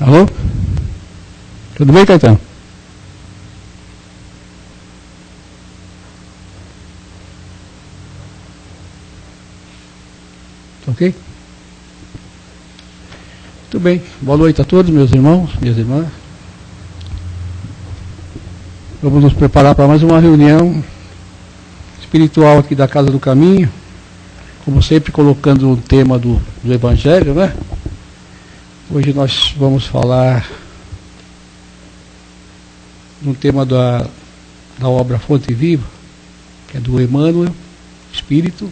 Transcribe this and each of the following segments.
Alô? Tudo bem, Caetano? Ok? Muito bem. Boa noite a todos, meus irmãos, minhas irmãs. Vamos nos preparar para mais uma reunião espiritual aqui da Casa do Caminho. Como sempre, colocando o tema do Evangelho, né? Hoje nós vamos falar no tema da obra Fonte Viva, que é do Emmanuel, Espírito,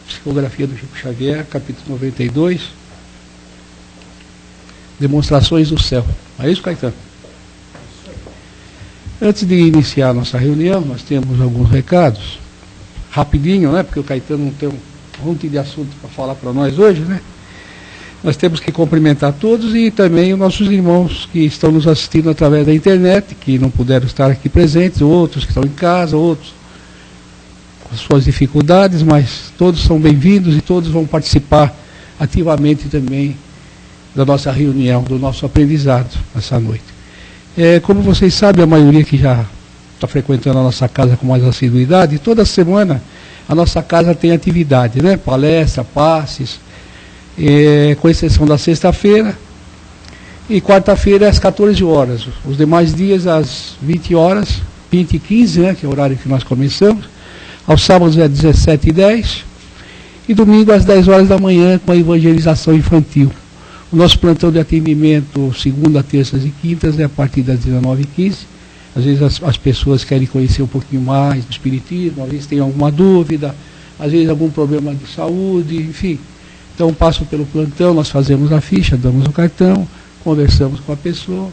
Psicografia do Chico Xavier, capítulo 92, Demonstrações do Céu. É isso, Caetano? Antes de iniciar a nossa reunião, nós temos alguns recados, rapidinho, né? Porque o Caetano não tem um monte de assunto para falar para nós hoje, né? Nós temos que cumprimentar todos e também os nossos irmãos que estão nos assistindo através da internet, que não puderam estar aqui presentes, outros que estão em casa, outros com suas dificuldades, mas todos são bem-vindos e todos vão participar ativamente também da nossa reunião, do nosso aprendizado essa noite. Como vocês sabem, a maioria que já está frequentando a nossa casa com mais assiduidade, toda semana a nossa casa tem atividade, né? Palestra, passes, com exceção da sexta-feira e quarta-feira às 14 horas. Os demais dias às 20 horas, 20h15, né, que é o horário que nós começamos. Aos sábados é 17h10 e domingo às 10 horas da manhã com a evangelização infantil. O nosso plantão de atendimento, segunda, terças e quintas, é a partir das 19h15. Às vezes as pessoas querem conhecer um pouquinho mais do espiritismo, às vezes tem alguma dúvida, às vezes algum problema de saúde, enfim. Então passam pelo plantão, nós fazemos a ficha, damos o cartão, conversamos com a pessoa.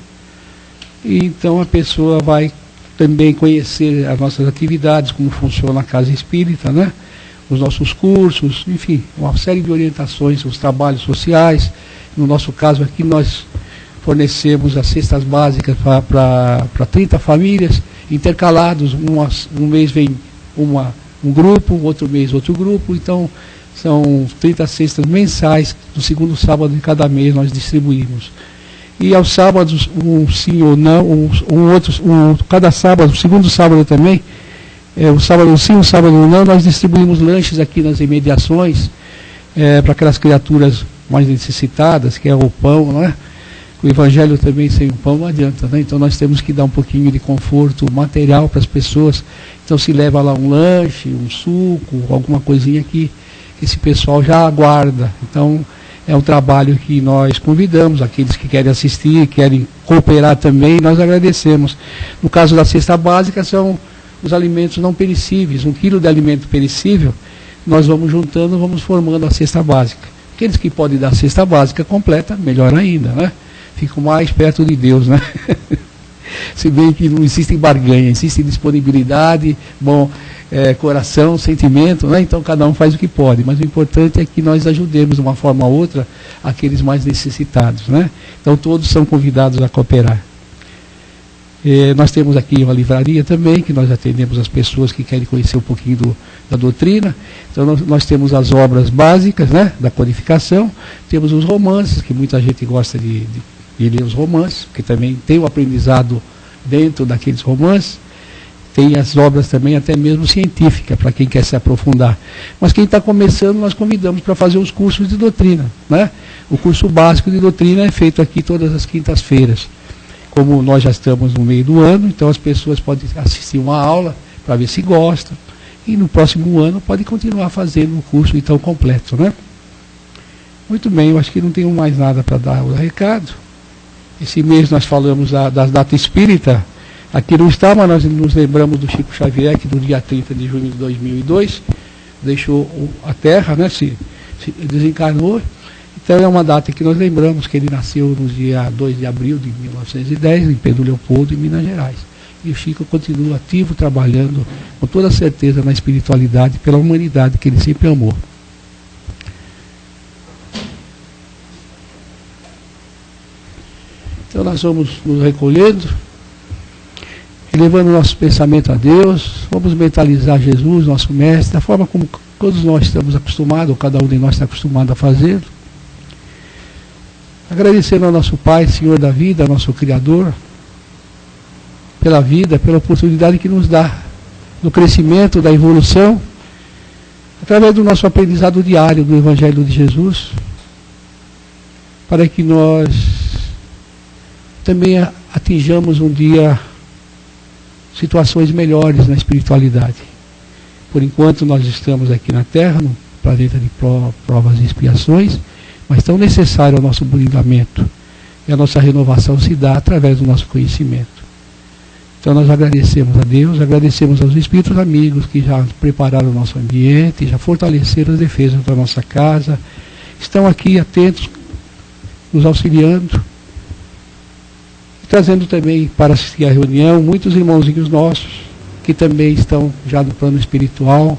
E então a pessoa vai também conhecer as nossas atividades, como funciona a Casa Espírita, né? Os nossos cursos, enfim, uma série de orientações, os trabalhos sociais. No nosso caso aqui nós fornecemos as cestas básicas para 30 famílias, intercalados, um mês vem um grupo, outro mês outro grupo, então são 30 cestas mensais, no segundo sábado de cada mês nós distribuímos. E aos sábados, um sim ou não, cada sábado, o segundo sábado também, o sábado sim, o sábado não, nós distribuímos lanches aqui nas imediações, para aquelas criaturas mais necessitadas, que é o pão, né? O Evangelho também sem o pão não adianta, né? Então nós temos que dar um pouquinho de conforto material para as pessoas. Então se leva lá um lanche, um suco, alguma coisinha que esse pessoal já aguarda. Então é um trabalho que nós convidamos aqueles que querem assistir, querem cooperar também, nós agradecemos. No caso da cesta básica são os alimentos não perecíveis, 1 quilo de alimento perecível, nós vamos juntando, vamos formando a cesta básica. Aqueles que podem dar a cesta básica completa, melhor ainda, né? Ficam mais perto de Deus, né? Se bem que não existe barganha, existe disponibilidade, coração, sentimento, né? Então cada um faz o que pode, mas o importante é que nós ajudemos de uma forma ou outra aqueles mais necessitados, né? Então todos são convidados a cooperar. Nós temos aqui uma livraria também, que nós atendemos as pessoas que querem conhecer um pouquinho da doutrina. Então nós temos as obras básicas, né, da codificação, temos os romances, que muita gente gosta de ler os romances, porque também tem o aprendizado dentro daqueles romances. Tem as obras também até mesmo científicas, para quem quer se aprofundar. Mas quem está começando, nós convidamos para fazer os cursos de doutrina, né? O curso básico de doutrina é feito aqui todas as quintas-feiras. Como nós já estamos no meio do ano, então as pessoas podem assistir uma aula para ver se gostam. E no próximo ano pode continuar fazendo o curso então completo, né? Muito bem, eu acho que não tenho mais nada para dar o recado. Esse mês nós falamos das datas espíritas. Aqui não está, mas nós nos lembramos do Chico Xavier, que no dia 30 de junho de 2002 deixou a Terra, né, se desencarnou. Então é uma data que nós lembramos que ele nasceu no dia 2 de abril de 1910, em Pedro Leopoldo, em Minas Gerais. E o Chico continua ativo, trabalhando com toda certeza na espiritualidade, pela humanidade que ele sempre amou. Então nós vamos nos recolhendo, elevando nosso pensamento a Deus, vamos mentalizar Jesus, nosso Mestre, da forma como todos nós estamos acostumados, ou cada um de nós está acostumado a fazer. agradecendo ao nosso Pai, Senhor da vida, nosso Criador, pela vida, pela oportunidade que nos dá, do crescimento, da evolução, através do nosso aprendizado diário do Evangelho de Jesus, para que nós também atinjamos um dia situações melhores na espiritualidade. Por enquanto nós estamos aqui na Terra, no planeta de provas e expiações, mas tão necessário ao nosso burilhamento. E a nossa renovação se dá através do nosso conhecimento. Então nós agradecemos a Deus, agradecemos aos Espíritos amigos que já prepararam o nosso ambiente, já fortaleceram as defesas da nossa casa, estão aqui atentos, nos auxiliando, e trazendo também para assistir à reunião muitos irmãozinhos nossos, que também estão já no plano espiritual,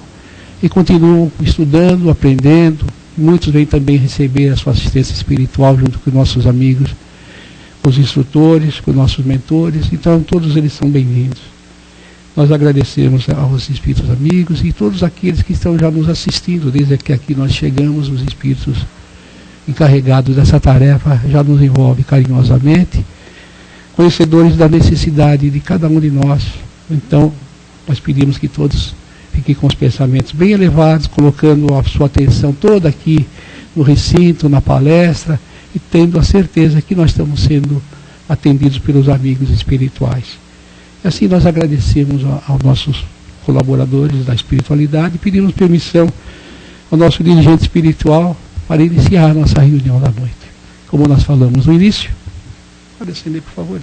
e continuam estudando, aprendendo. Muitos vêm também receber a sua assistência espiritual junto com nossos amigos, com os instrutores, com nossos mentores. Então todos eles são bem-vindos. Nós agradecemos aos Espíritos amigos e todos aqueles que estão já nos assistindo, desde que aqui nós chegamos. Os Espíritos encarregados dessa tarefa já nos envolvem carinhosamente, conhecedores da necessidade de cada um de nós. Então nós pedimos que todos fiquem com os pensamentos bem elevados, colocando a sua atenção toda aqui no recinto, na palestra, e tendo a certeza que nós estamos sendo atendidos pelos amigos espirituais. E assim nós agradecemos aos nossos colaboradores da espiritualidade e pedimos permissão ao nosso dirigente espiritual para iniciar a nossa reunião da noite. Como nós falamos no início, pode acender, por favor.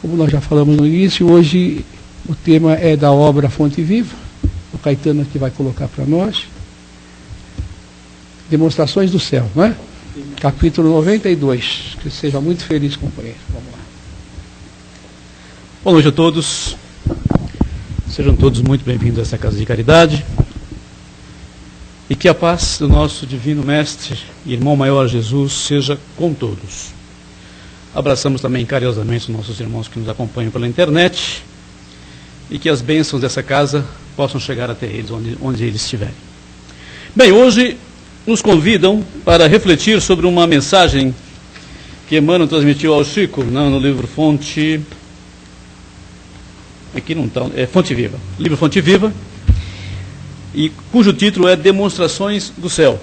Como nós já falamos no início, hoje o tema é da obra Fonte Viva. O Caetano aqui vai colocar para nós. Demonstrações do Céu, não é? Capítulo 92. Que seja muito feliz, companheiro. Vamos lá. Boa noite a todos. Sejam todos muito bem-vindos a essa Casa de Caridade. E que a paz do nosso Divino Mestre e Irmão Maior Jesus seja com todos. Abraçamos também carinhosamente os nossos irmãos que nos acompanham pela internet, e que as bênçãos dessa casa possam chegar até eles, onde eles estiverem. Bem, hoje nos convidam para refletir sobre uma mensagem que Emmanuel transmitiu ao Chico, no livro Fonte... Aqui não está, é Fonte Viva. Livro Fonte Viva, e cujo título é Demonstrações do Céu.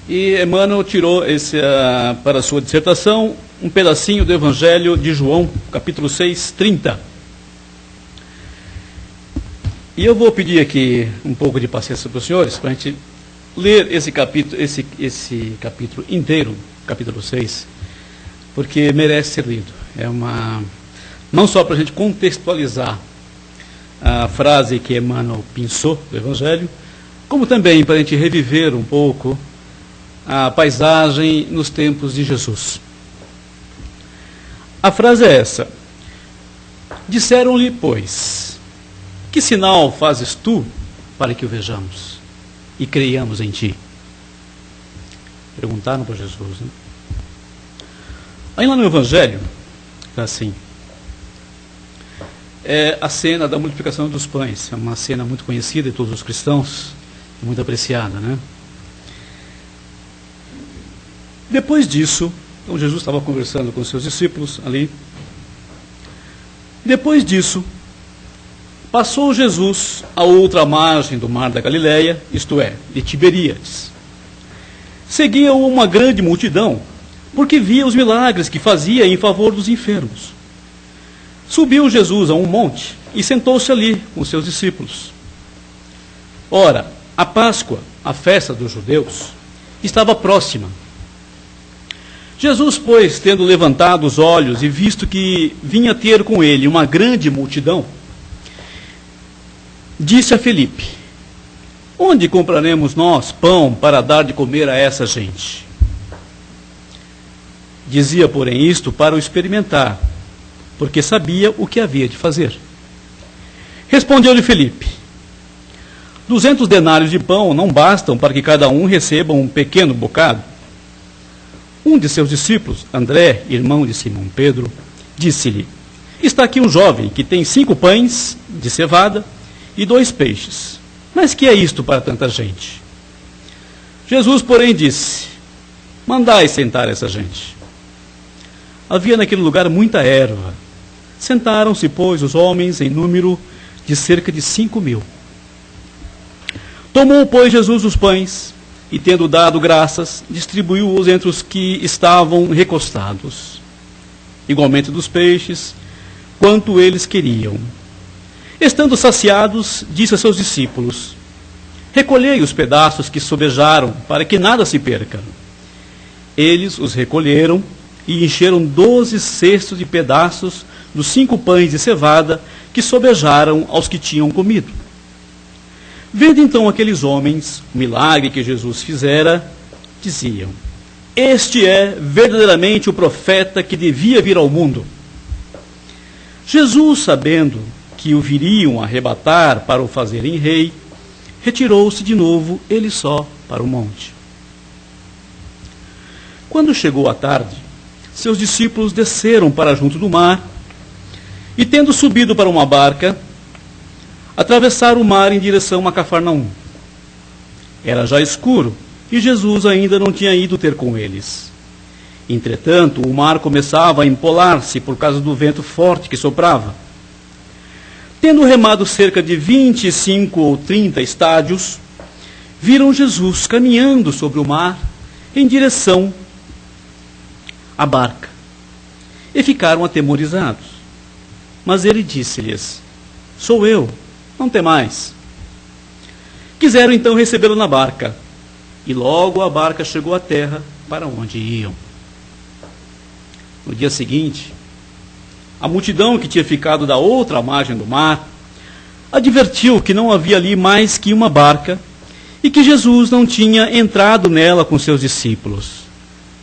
E Emmanuel tirou para a sua dissertação um pedacinho do Evangelho de João, capítulo 6, 30. E eu vou pedir aqui um pouco de paciência para os senhores, para a gente ler esse capítulo inteiro, capítulo 6, porque merece ser lido. Não só para a gente contextualizar a frase que Emmanuel pensou do Evangelho, como também para a gente reviver um pouco a paisagem nos tempos de Jesus. A frase é essa: disseram-lhe, pois, que sinal fazes tu para que o vejamos e creiamos em ti? Perguntaram para Jesus, né? Aí lá no Evangelho, é assim, é a cena da multiplicação dos pães. É uma cena muito conhecida de todos os cristãos, muito apreciada, né? Depois disso, então Jesus estava conversando com os seus discípulos ali. Depois disso, passou Jesus a outra margem do mar da Galileia, isto é, de Tiberíades. Seguia-o uma grande multidão, porque via os milagres que fazia em favor dos enfermos. Subiu Jesus a um monte e sentou-se ali com seus discípulos. Ora, a Páscoa, a festa dos judeus, estava próxima. Jesus, pois, tendo levantado os olhos e visto que vinha ter com ele uma grande multidão, disse a Filipe: onde compraremos nós pão para dar de comer a essa gente? Dizia, porém, isto para o experimentar, porque sabia o que havia de fazer. Respondeu-lhe Filipe: 200 denários de pão não bastam para que cada um receba um pequeno bocado. Um de seus discípulos, André, irmão de Simão Pedro, disse-lhe: está aqui um jovem que tem 5 pães de cevada e 2 peixes. Mas que é isto para tanta gente? Jesus, porém, disse: mandai sentar essa gente. Havia naquele lugar muita erva. Sentaram-se, pois, os homens em número de cerca de 5.000. Tomou, pois, Jesus os pães, e tendo dado graças, distribuiu-os entre os que estavam recostados. Igualmente dos peixes, quanto eles queriam. Estando saciados, disse a seus discípulos: recolhei os pedaços que sobejaram, para que nada se perca. Eles os recolheram e encheram 12 cestos de pedaços dos 5 pães de cevada que sobejaram aos que tinham comido. Vendo então aqueles homens o milagre que Jesus fizera, diziam: este é verdadeiramente o profeta que devia vir ao mundo. Jesus, sabendo que o viriam arrebatar para o fazerem rei, retirou-se de novo, ele só, para o monte. Quando chegou a tarde, seus discípulos desceram para junto do mar, e tendo subido para uma barca, atravessaram o mar em direção a Cafarnaum. Era já escuro, e Jesus ainda não tinha ido ter com eles. Entretanto, o mar começava a empolar-se por causa do vento forte que soprava. Tendo remado cerca de 25 ou 30 estádios, viram Jesus caminhando sobre o mar em direção à barca, e ficaram atemorizados. Mas ele disse-lhes: sou eu, não temais. Quiseram então recebê-lo na barca, e logo a barca chegou à terra para onde iam. No dia seguinte, a multidão que tinha ficado da outra margem do mar advertiu que não havia ali mais que uma barca e que Jesus não tinha entrado nela com seus discípulos,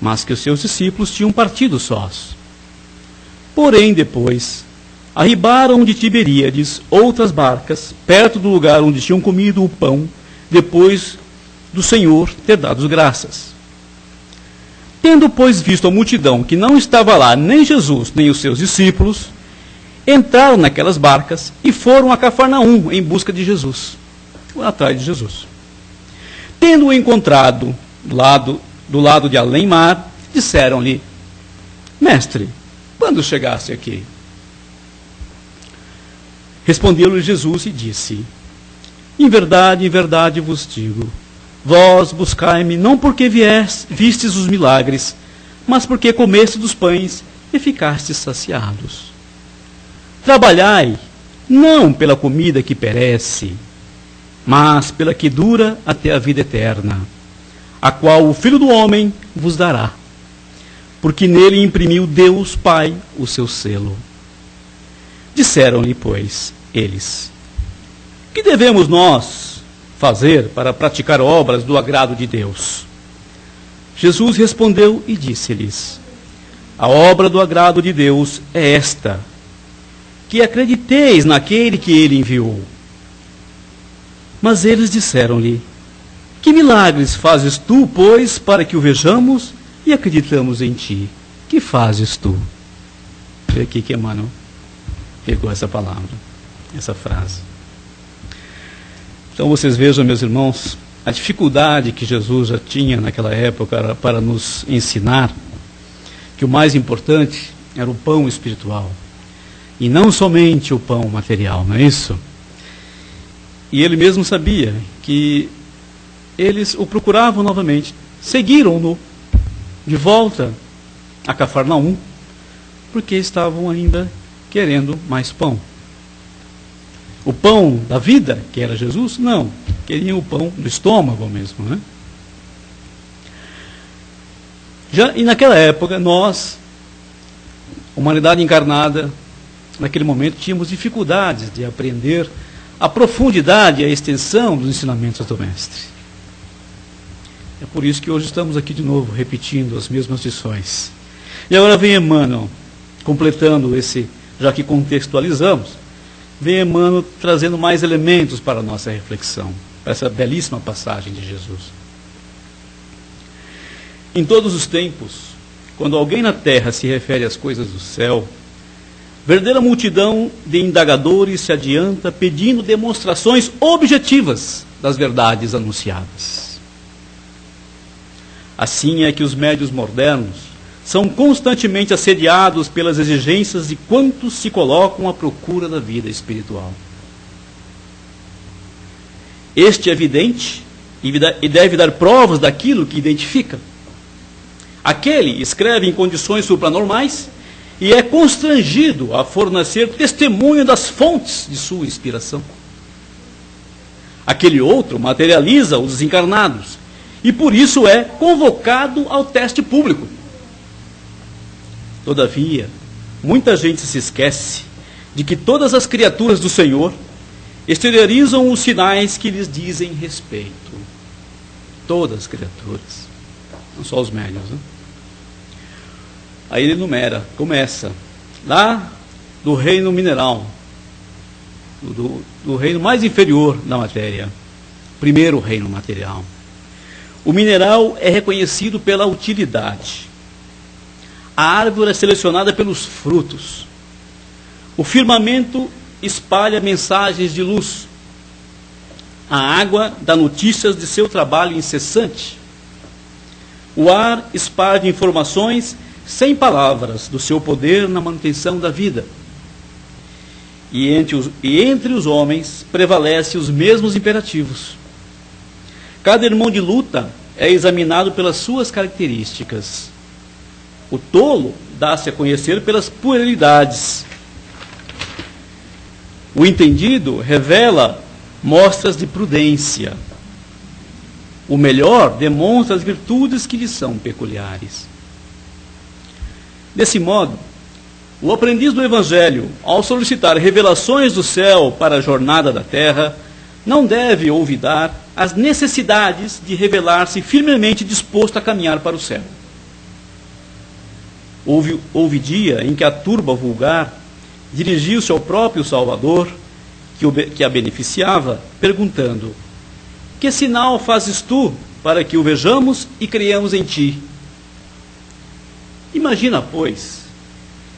mas que os seus discípulos tinham partido sós. Porém, depois, arribaram de Tiberíades outras barcas, perto do lugar onde tinham comido o pão, depois do Senhor ter dado graças. Tendo, pois, visto a multidão que não estava lá nem Jesus nem os seus discípulos, entraram naquelas barcas e foram a Cafarnaum em busca de Jesus, atrás de Jesus. Tendo-o encontrado do lado de além-mar, disseram-lhe: mestre, quando chegaste aqui? Respondeu-lhe Jesus e disse: em verdade vos digo, vós buscai-me não porque vistes os milagres, mas porque comeste dos pães e ficastes saciados. Trabalhai, não pela comida que perece, mas pela que dura até a vida eterna, a qual o Filho do Homem vos dará, porque nele imprimiu Deus Pai o seu selo. Disseram-lhe, pois, eles: que devemos nós fazer para praticar obras do agrado de Deus? Jesus respondeu e disse-lhes: a obra do agrado de Deus é esta, que acrediteis naquele que ele enviou. Mas eles disseram-lhe: que milagres fazes tu, pois, para que o vejamos e acreditamos em ti? Que fazes tu? Vê aqui que Emmanuel pegou essa palavra, essa frase. Então vocês vejam, meus irmãos, a dificuldade que Jesus já tinha naquela época para nos ensinar que o mais importante era o pão espiritual, e não somente o pão material, não é isso? E ele mesmo sabia que eles o procuravam novamente, seguiram-no de volta a Cafarnaum, porque estavam ainda querendo mais pão. O pão da vida, que era Jesus, não. Queriam o pão do estômago mesmo, né? E naquela época, nós, humanidade encarnada, naquele momento, tínhamos dificuldades de aprender a profundidade e a extensão dos ensinamentos do Mestre. É por isso que hoje estamos aqui de novo, repetindo as mesmas lições. E agora vem Emmanuel, completando esse, já que contextualizamos, vem Emmanuel trazendo mais elementos para a nossa reflexão, para essa belíssima passagem de Jesus. Em todos os tempos, quando alguém na terra se refere às coisas do céu, verdadeira multidão de indagadores se adianta pedindo demonstrações objetivas das verdades anunciadas. Assim é que os médiuns modernos são constantemente assediados pelas exigências de quantos se colocam à procura da vida espiritual. Este é evidente e deve dar provas daquilo que identifica. Aquele escreve em condições supranormais e é constrangido a fornecer testemunho das fontes de sua inspiração. Aquele outro materializa os desencarnados e por isso é convocado ao teste público. Todavia, muita gente se esquece de que todas as criaturas do Senhor exteriorizam os sinais que lhes dizem respeito. Todas as criaturas, não só os médiuns, né? Aí ele começa lá do reino mineral, do reino mais inferior da matéria, primeiro reino material. O mineral é reconhecido pela utilidade. A árvore é selecionada pelos frutos. O firmamento espalha mensagens de luz. A água dá notícias de seu trabalho incessante. O ar espalha informações sem palavras do seu poder na manutenção da vida. E entre os homens prevalecem os mesmos imperativos. Cada irmão de luta é examinado pelas suas características. O tolo dá-se a conhecer pelas puerilidades. O entendido revela mostras de prudência. O melhor demonstra as virtudes que lhe são peculiares. Desse modo, o aprendiz do Evangelho, ao solicitar revelações do céu para a jornada da terra, não deve olvidar as necessidades de revelar-se firmemente disposto a caminhar para o céu. Houve dia em que a turba vulgar dirigiu-se ao próprio Salvador, que a beneficiava, perguntando: que sinal fazes tu para que o vejamos e creiamos em ti? Imagina, pois,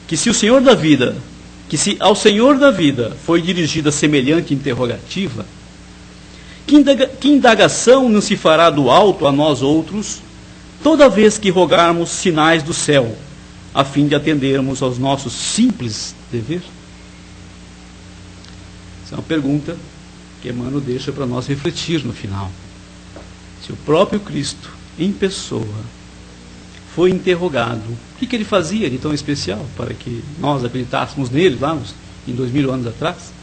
que se ao Senhor da vida foi dirigida semelhante interrogativa, que indagação não se fará do alto a nós outros, toda vez que rogarmos sinais do céu, a fim de atendermos aos nossos simples deveres? Essa é uma pergunta que Emmanuel deixa para nós refletir no final. Se o próprio Cristo, em pessoa, foi interrogado, o que ele fazia de tão especial para que nós acreditássemos nele lá em 2000 anos atrás?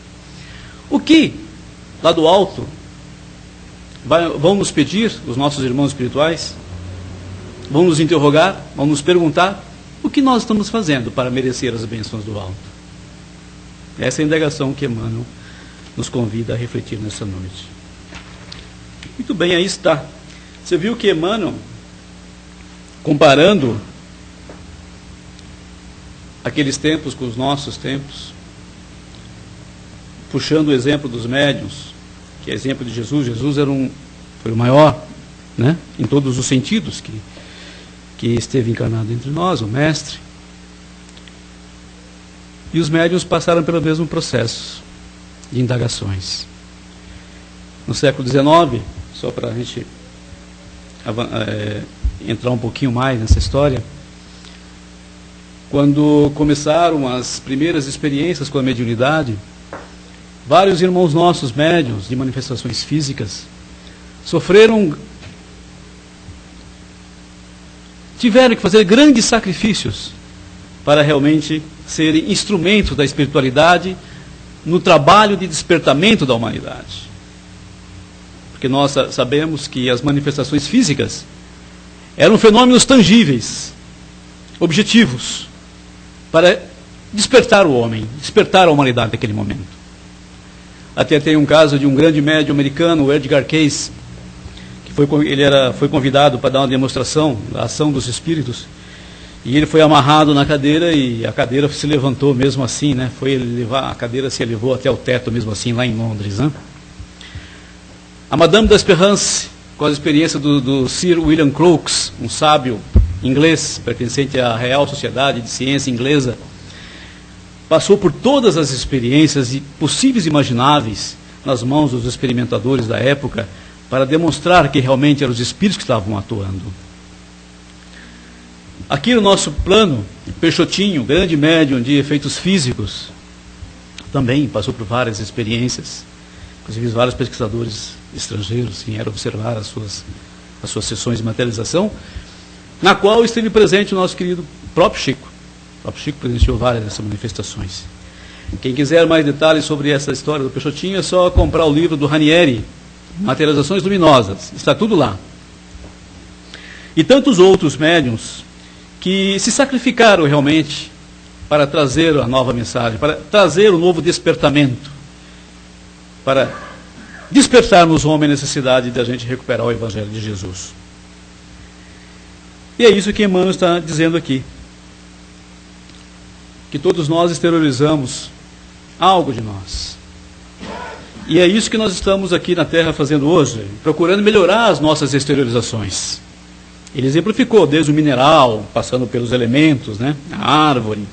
O que, lá do alto, vão nos pedir os nossos irmãos espirituais? Vão nos interrogar? Vão nos perguntar o que nós estamos fazendo para merecer as bênçãos do alto? Essa é a indagação que Emmanuel nos convida a refletir nessa noite. Muito bem, aí está. Você viu que Emmanuel, comparando aqueles tempos com os nossos tempos, puxando o exemplo dos médiuns, que é exemplo de Jesus. Jesus foi o maior, né, em todos os sentidos, que esteve encarnado entre nós, o mestre. E os médiuns passaram pelo mesmo processo de indagações. No século XIX, só para a gente entrar um pouquinho mais nessa história, quando começaram as primeiras experiências com a mediunidade, vários irmãos nossos médiuns de manifestações físicas tiveram que fazer grandes sacrifícios para realmente serem instrumentos da espiritualidade no trabalho de despertamento da humanidade. Porque nós sabemos que as manifestações físicas eram fenômenos tangíveis, objetivos, para despertar o homem, despertar a humanidade naquele momento. Até tem um caso de um grande médium americano, o Edgar Cayce, que foi convidado para dar uma demonstração da ação dos espíritos, e ele foi amarrado na cadeira e a cadeira se levantou mesmo assim, né? A cadeira se elevou até o teto mesmo assim, lá em Londres, né? A Madame d'Espérance, com a experiência do Sir William Crookes, um sábio inglês, pertencente à Real Sociedade de Ciência Inglesa, passou por todas as experiências possíveis e imagináveis nas mãos dos experimentadores da época para demonstrar que realmente eram os espíritos que estavam atuando. Aqui no nosso plano, Peixotinho, grande médium de efeitos físicos, também passou por várias experiências, inclusive vários pesquisadores estrangeiros vieram observar as suas sessões de materialização, na qual esteve presente o nosso querido próprio Chico. O próprio Chico presenciou várias dessas manifestações. Quem quiser mais detalhes sobre essa história do Peixotinho, é só comprar o livro do Ranieri, Materializações Luminosas, está tudo lá. E tantos outros médiuns que se sacrificaram realmente para trazer a nova mensagem, para trazer o novo despertamento, para despertar nos homens a necessidade de a gente recuperar o Evangelho de Jesus. E é isso que Emmanuel está dizendo aqui. Que todos nós exteriorizamos algo de nós. E é isso que nós estamos aqui na Terra fazendo hoje, procurando melhorar as nossas exteriorizações. Ele exemplificou desde o mineral, passando pelos elementos, né? A árvore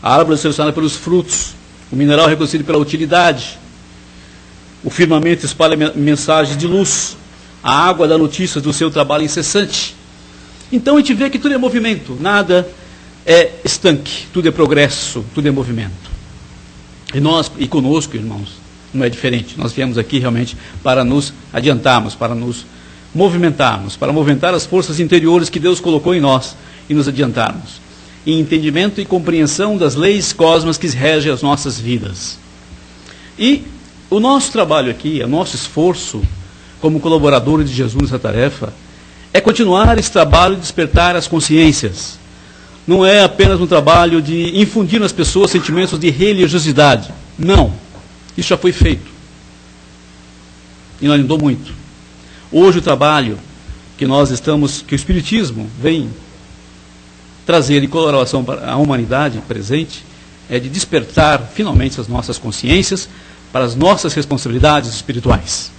é selecionada pelos frutos, o mineral é reconhecido pela utilidade, o firmamento espalha mensagens de luz, a água dá notícias do seu trabalho incessante. Então a gente vê que tudo é movimento, nada é estanque, tudo é progresso, tudo é movimento. E conosco, irmãos, não é diferente. Nós viemos aqui realmente para nos adiantarmos, para nos movimentarmos, para movimentar as forças interiores que Deus colocou em nós e nos adiantarmos em entendimento e compreensão das leis cósmicas que regem as nossas vidas. E o nosso trabalho aqui, o nosso esforço como colaboradores de Jesus nessa tarefa, é continuar esse trabalho de despertar as consciências. Não é apenas um trabalho de infundir nas pessoas sentimentos de religiosidade. Não. Isso já foi feito. E não ajudou muito. Hoje o trabalho que o Espiritismo vem trazer em colaboração para a humanidade presente é de despertar finalmente as nossas consciências para as nossas responsabilidades espirituais.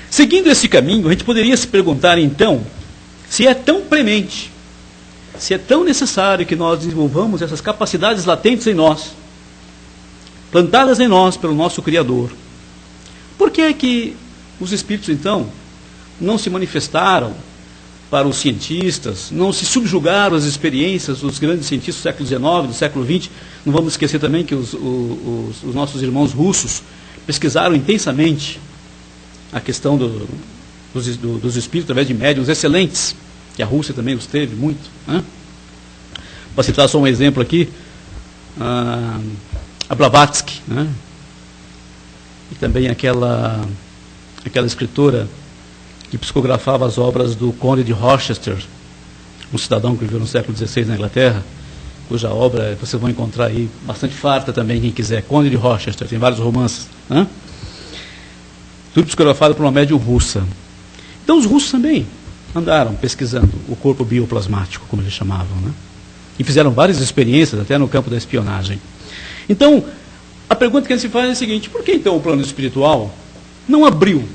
Seguindo esse caminho, a gente poderia se perguntar então se é tão premente, se é tão necessário que nós desenvolvamos essas capacidades latentes em nós, plantadas em nós pelo nosso Criador. Por que é que os espíritos então não se manifestaram para os cientistas, não se subjugaram às experiências dos grandes cientistas do século XIX, do século XX? Não vamos esquecer também que os nossos irmãos russos pesquisaram intensamente a questão dos espíritos através de médiuns excelentes, que a Rússia também os teve muito. Né? Para citar só um exemplo aqui, a Blavatsky, né? E também aquela escritora que psicografava as obras do Conde de Rochester, um cidadão que viveu no século XVI na Inglaterra, cuja obra vocês vão encontrar aí bastante farta também, quem quiser. Conde de Rochester, tem vários romances. Né? Tudo psicografado por uma médium russa. Então os russos também andaram pesquisando o corpo bioplasmático, como eles chamavam, né? E fizeram várias experiências, até no campo da espionagem. Então, a pergunta que a gente se faz é a seguinte: por que então o plano espiritual não abriu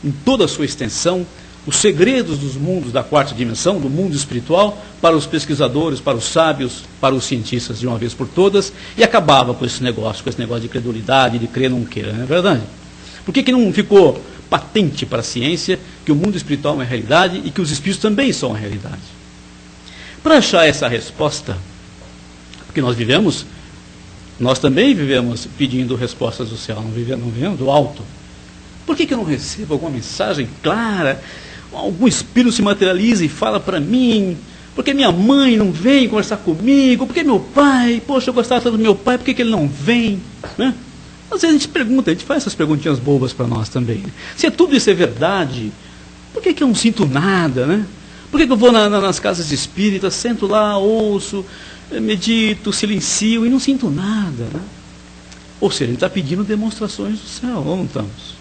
em toda a sua extensão os segredos dos mundos da quarta dimensão, do mundo espiritual, para os pesquisadores, para os sábios, para os cientistas de uma vez por todas, e acabava com esse negócio de credulidade, de crer não queira, não é verdade? Por que não ficou patente para a ciência que o mundo espiritual é uma realidade e que os espíritos também são uma realidade? Para achar essa resposta, porque nós também vivemos pedindo respostas do céu, não vivemos do alto. Por que eu não recebo alguma mensagem clara? Algum espírito se materializa e fala para mim? Por que minha mãe não vem conversar comigo? Por que meu pai? Poxa, eu gostava tanto do meu pai, por que ele não vem? Né? Às vezes a gente pergunta, a gente faz essas perguntinhas bobas para nós também. Se tudo isso é verdade, por que eu não sinto nada? Né? Por que eu vou nas casas espíritas, sento lá, ouço, medito, silencio e não sinto nada? Né? Ou seja, a gente está pedindo demonstrações do céu, ou não estamos?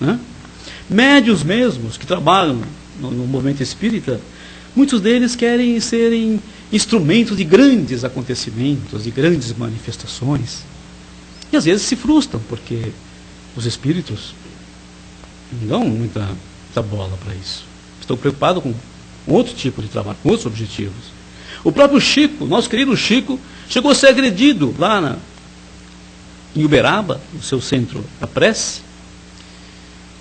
Né? Médios mesmos que trabalham no movimento espírita, muitos deles querem serem instrumentos de grandes acontecimentos, de grandes manifestações, e às vezes se frustram porque os espíritos não dão muita bola para isso, estão preocupados com outro tipo de trabalho, com outros objetivos. O próprio Chico, nosso querido Chico, chegou a ser agredido lá em Uberaba, no seu centro da prece,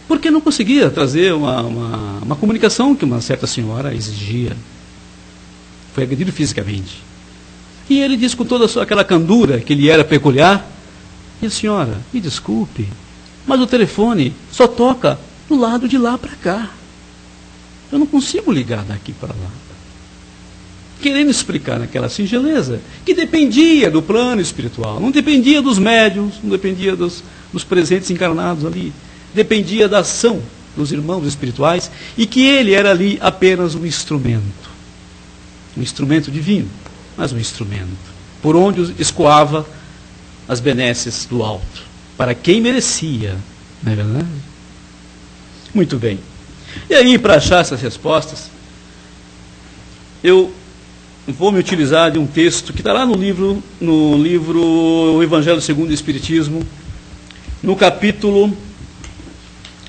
porque não conseguia trazer uma comunicação que uma certa senhora exigia. Foi agredido fisicamente. E ele disse com toda aquela candura que lhe era peculiar: minha senhora, me desculpe, mas o telefone só toca do lado de lá para cá. Eu não consigo ligar daqui para lá. Querendo explicar naquela singeleza que dependia do plano espiritual, não dependia dos médiuns, não dependia dos presentes encarnados ali, dependia da ação dos irmãos espirituais, e que ele era ali apenas um instrumento divino, mas um instrumento, por onde escoava as benesses do alto, para quem merecia, não é verdade? Muito bem. E aí, para achar essas respostas, eu vou me utilizar de um texto que está lá no livro O Evangelho segundo o Espiritismo, no capítulo,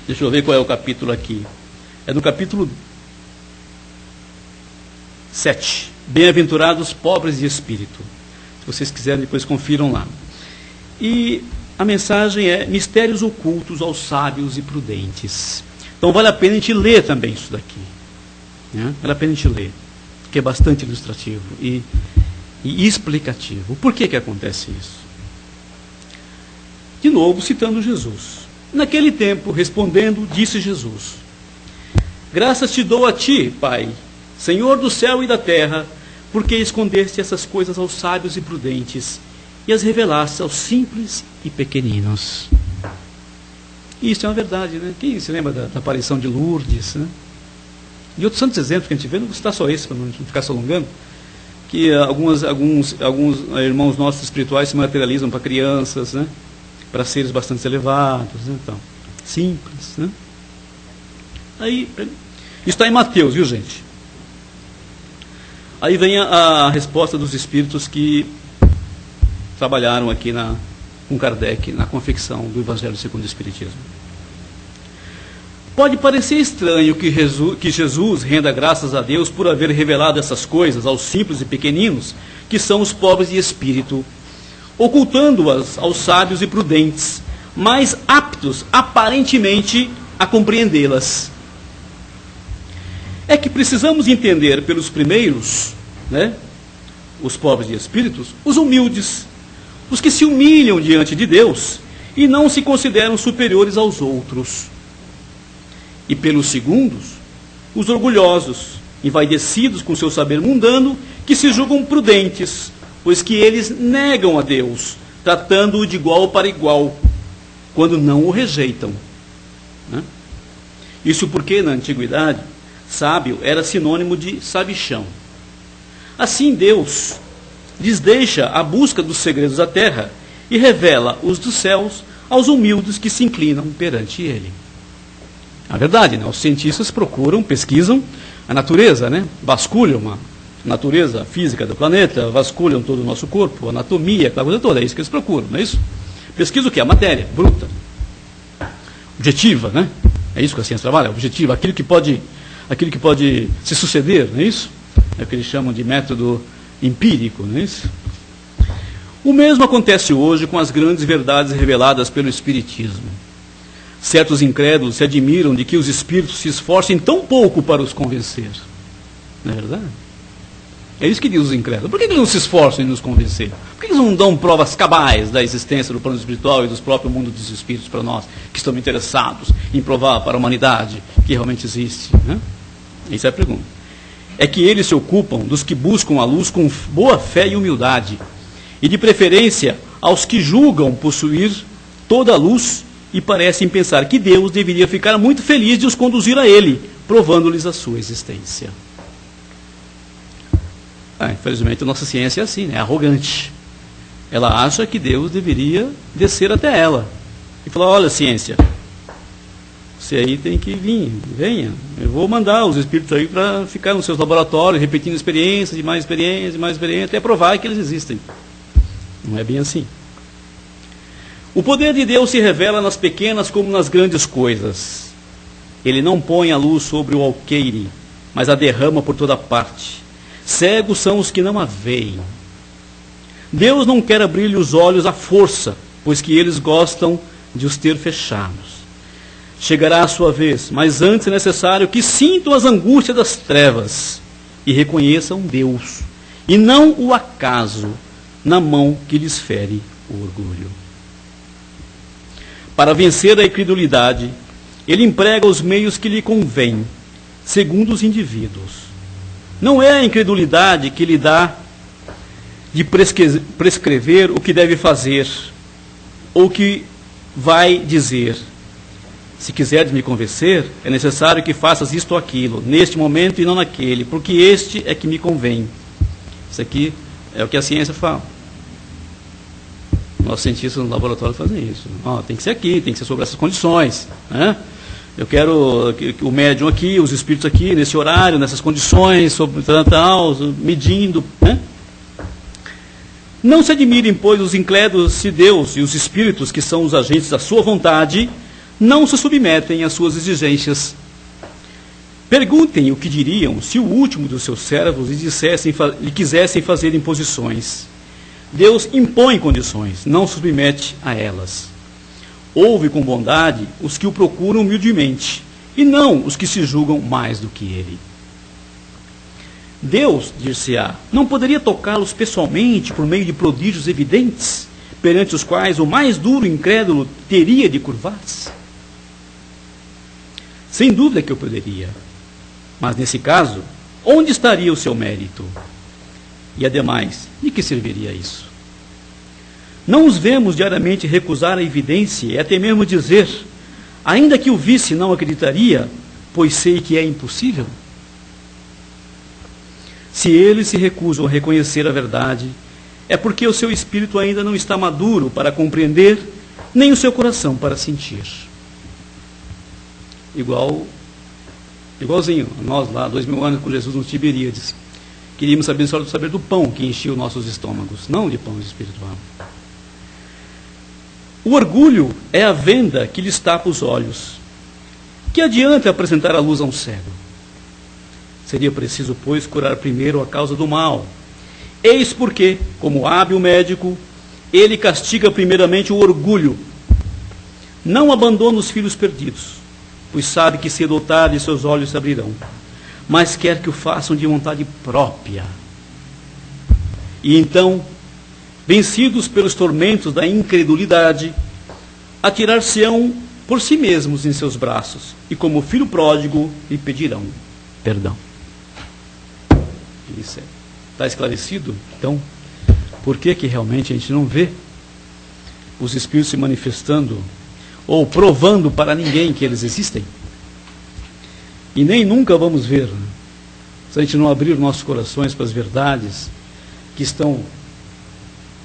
deixa eu ver qual é o capítulo aqui, é no capítulo 7, Bem-aventurados pobres de espírito. Se vocês quiserem, depois confiram lá. E a mensagem é: mistérios ocultos aos sábios e prudentes. Então vale a pena a gente ler também isso daqui, né? Vale a pena a gente ler, que é bastante ilustrativo e explicativo. Por que acontece isso? De novo, citando Jesus. Naquele tempo, respondendo, disse Jesus: graças te dou a ti, Pai, Senhor do céu e da terra, porque escondeste essas coisas aos sábios e prudentes e as revelaste aos simples e pequeninos. Isso é uma verdade, né? Quem se lembra da aparição de Lourdes, né? E outros tantos exemplos que a gente vê, não vou citar só esse, para não ficar se alongando, que alguns irmãos nossos espirituais se materializam para crianças, né? Para seres bastante elevados, né? Então, simples, né? Aí, isso está em Mateus, viu, gente? Aí vem a resposta dos espíritos que trabalharam aqui com Kardec na confecção do Evangelho segundo o Espiritismo. Pode parecer estranho que Jesus renda graças a Deus por haver revelado essas coisas aos simples e pequeninos, que são os pobres de espírito, ocultando-as aos sábios e prudentes, mais aptos aparentemente a compreendê-las. É que precisamos entender pelos primeiros, né, os pobres de espíritos, os humildes, os que se humilham diante de Deus e não se consideram superiores aos outros. E pelos segundos, os orgulhosos, envaidecidos com seu saber mundano, que se julgam prudentes, pois que eles negam a Deus, tratando-o de igual para igual, quando não o rejeitam, né? Isso porque, na antiguidade, sábio era sinônimo de sabichão. Assim, Deus lhes deixa a busca dos segredos da terra e revela os dos céus aos humildes que se inclinam perante ele. A verdade, né? Os cientistas procuram, pesquisam a natureza, né? Vasculham a natureza física do planeta, vasculham todo o nosso corpo, a anatomia, aquela coisa toda, é isso que eles procuram, não é isso? Pesquisa o que? A matéria bruta, objetiva, né? É isso que a ciência trabalha, objetiva, aquilo que pode se suceder, não é isso? É o que eles chamam de método empírico, não é isso? O mesmo acontece hoje com as grandes verdades reveladas pelo Espiritismo. Certos incrédulos se admiram de que os espíritos se esforcem tão pouco para os convencer. Não é verdade? É isso que diz os incrédulos. Por que eles não se esforçam em nos convencer? Por que eles não dão provas cabais da existência do plano espiritual e dos próprios mundos dos espíritos para nós, que estamos interessados em provar para a humanidade que realmente existe, né? Essa é a pergunta. É que eles se ocupam dos que buscam a luz com boa fé e humildade, e de preferência aos que julgam possuir toda a luz e parecem pensar que Deus deveria ficar muito feliz de os conduzir a Ele, provando-lhes a sua existência. Infelizmente a nossa ciência é assim, né? É arrogante. Ela acha que Deus deveria descer até ela e falar: olha, ciência, você aí tem que vir, venha, eu vou mandar os espíritos aí para ficar nos seus laboratórios, repetindo experiências, de mais experiência, até provar que eles existem. Não é bem assim. O poder de Deus se revela nas pequenas como nas grandes coisas. Ele não põe a luz sobre o alqueire, mas a derrama por toda parte. Cegos são os que não a veem. Deus não quer abrir-lhe os olhos à força, pois que eles gostam de os ter fechados. Chegará a sua vez, mas antes é necessário que sintam as angústias das trevas e reconheçam Deus, e não o acaso na mão que lhes fere o orgulho. Para vencer a incredulidade, ele emprega os meios que lhe convêm, segundo os indivíduos. Não é a incredulidade que lhe dá de prescrever o que deve fazer, ou o que vai dizer. Se quiseres me convencer, é necessário que faças isto ou aquilo, neste momento e não naquele, porque este é que me convém. Isso aqui é o que a ciência fala. Nossos cientistas no laboratório fazem isso. Tem que ser aqui, tem que ser sobre essas condições, né? Eu quero o médium aqui, os espíritos aqui, nesse horário, nessas condições, sobre tal, medindo, né? Não se admirem, pois, os incrédulos, se Deus e os espíritos, que são os agentes da sua vontade, não se submetem às suas exigências. Perguntem o que diriam se o último dos seus servos lhe quisessem fazer imposições. Deus impõe condições, não se submete a elas. Ouve com bondade os que o procuram humildemente, e não os que se julgam mais do que ele. Deus, dir-se-á, não poderia tocá-los pessoalmente por meio de prodígios evidentes, perante os quais o mais duro incrédulo teria de curvar-se? Sem dúvida que eu poderia. Mas nesse caso, onde estaria o seu mérito? E ademais, de que serviria isso? Não os vemos diariamente recusar a evidência e até mesmo dizer, ainda que o visse não acreditaria, pois sei que é impossível? Se eles se recusam a reconhecer a verdade, é porque o seu espírito ainda não está maduro para compreender, nem o seu coração para sentir. Igualzinho, nós lá, 2000 anos com Jesus nos Tiberíades, queríamos saber só saber do pão que enchia os nossos estômagos, não de pão espiritual. O orgulho é a venda que lhes tapa os olhos. Que adianta apresentar a luz a um cego? Seria preciso, pois, curar primeiro a causa do mal. Eis porque, como hábil médico, ele castiga primeiramente o orgulho. Não abandona os filhos perdidos, pois sabe que cedo ou tarde seus olhos se abrirão, mas quer que o façam de vontade própria. E então, vencidos pelos tormentos da incredulidade, atirar-se-ão por si mesmos em seus braços, e como filho pródigo lhe pedirão perdão. Isso está esclarecido? Então, por que realmente a gente não vê os espíritos se manifestando ou provando para ninguém que eles existem? E nem nunca vamos ver, né? Se a gente não abrir nossos corações para as verdades que estão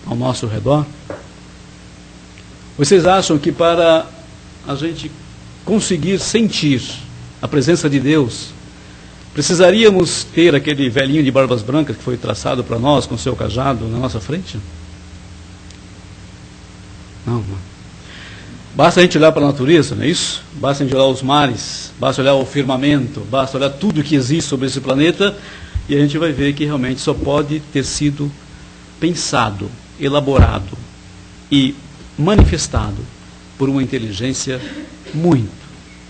ao nosso redor. Vocês acham que para a gente conseguir sentir a presença de Deus, precisaríamos ter aquele velhinho de barbas brancas que foi traçado para nós com seu cajado na nossa frente? Não. Basta a gente olhar para a natureza, não é isso? Basta a gente olhar os mares, basta olhar o firmamento, basta olhar tudo que existe sobre esse planeta, e a gente vai ver que realmente só pode ter sido pensado, elaborado e manifestado por uma inteligência muito,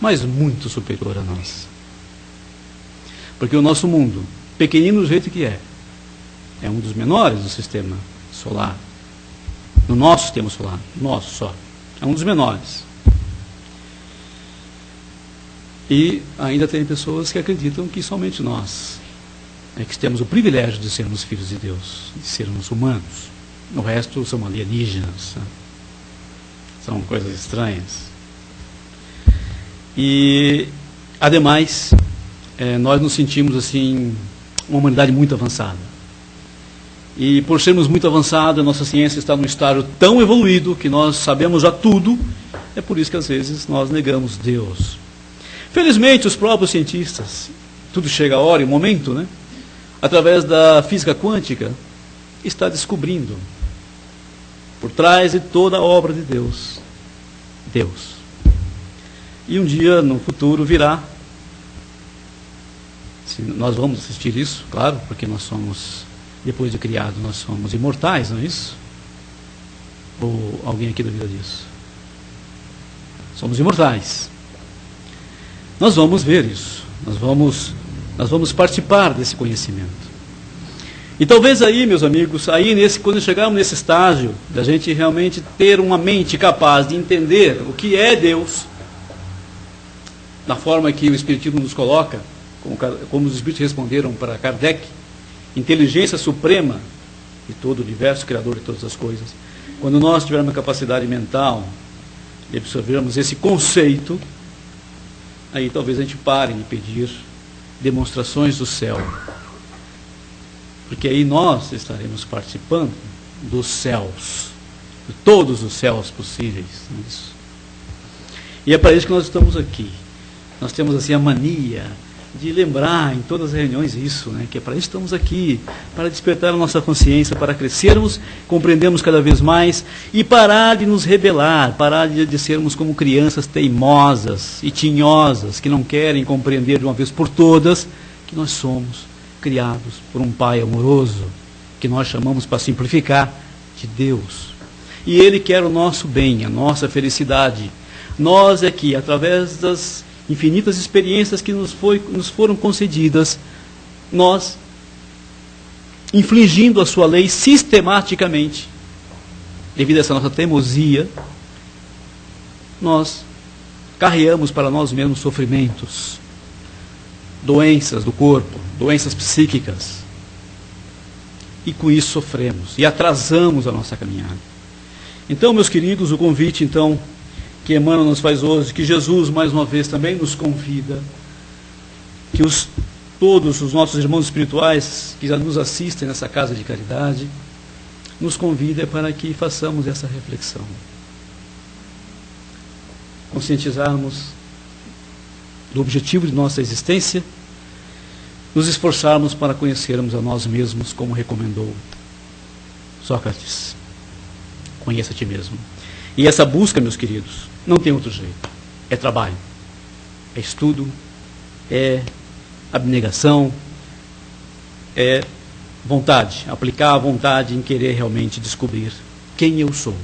mas muito superior a nós. Porque o nosso mundo, pequenino do jeito que é um dos menores do sistema solar, no nosso sistema solar, nosso só, é um dos menores. E ainda tem pessoas que acreditam que somente nós é que temos o privilégio de sermos filhos de Deus, de sermos humanos. O resto são alienígenas, são coisas estranhas. E, ademais, nós nos sentimos assim, uma humanidade muito avançada. E por sermos muito avançados, a nossa ciência está num estágio tão evoluído que nós sabemos já tudo, é por isso que às vezes nós negamos Deus. Felizmente, os próprios cientistas, tudo chega a hora e momento, né? Através da física quântica, está descobrindo, por trás de toda a obra de Deus, Deus. E um dia, no futuro, virá. Nós vamos assistir isso, claro, porque nós somos, depois de criado, nós somos imortais, não é isso? Ou alguém aqui duvida disso? Somos imortais. nós vamos ver isso, nós vamos participar desse conhecimento. E talvez aí, meus amigos, quando chegarmos nesse estágio, da gente realmente ter uma mente capaz de entender o que é Deus, na forma que o Espiritismo nos coloca, como os Espíritos responderam para Kardec, inteligência suprema de todo o universo, criador de todas as coisas. Quando nós tivermos a capacidade mental de absorvermos esse conceito, aí talvez a gente pare de pedir demonstrações do céu. Porque aí nós estaremos participando dos céus, de todos os céus possíveis. Isso. E é para isso que nós estamos aqui. Nós temos assim a mania de lembrar em todas as reuniões isso, né? Que é para isso que estamos aqui, para despertar a nossa consciência, para crescermos, compreendermos cada vez mais e parar de nos rebelar, parar de sermos como crianças teimosas e tinhosas, que não querem compreender de uma vez por todas que nós somos criados por um Pai amoroso, que nós chamamos, para simplificar, de Deus. E Ele quer o nosso bem, a nossa felicidade. Nós é que, através das infinitas experiências que nos foram concedidas, nós, infligindo a sua lei sistematicamente, devido a essa nossa teimosia, nós carregamos para nós mesmos sofrimentos, doenças do corpo, doenças psíquicas, e com isso sofremos e atrasamos a nossa caminhada. Então, meus queridos, o convite então que Emmanuel nos faz hoje, que Jesus mais uma vez também nos convida, que todos os nossos irmãos espirituais que já nos assistem nessa casa de caridade, nos convida para que façamos essa reflexão, conscientizarmos do objetivo de nossa existência, nos esforçarmos para conhecermos a nós mesmos, como recomendou Sócrates. Conheça a ti mesmo. E essa busca, meus queridos, não tem outro jeito. É trabalho, é estudo, é abnegação, é vontade, aplicar a vontade em querer realmente descobrir quem eu sou.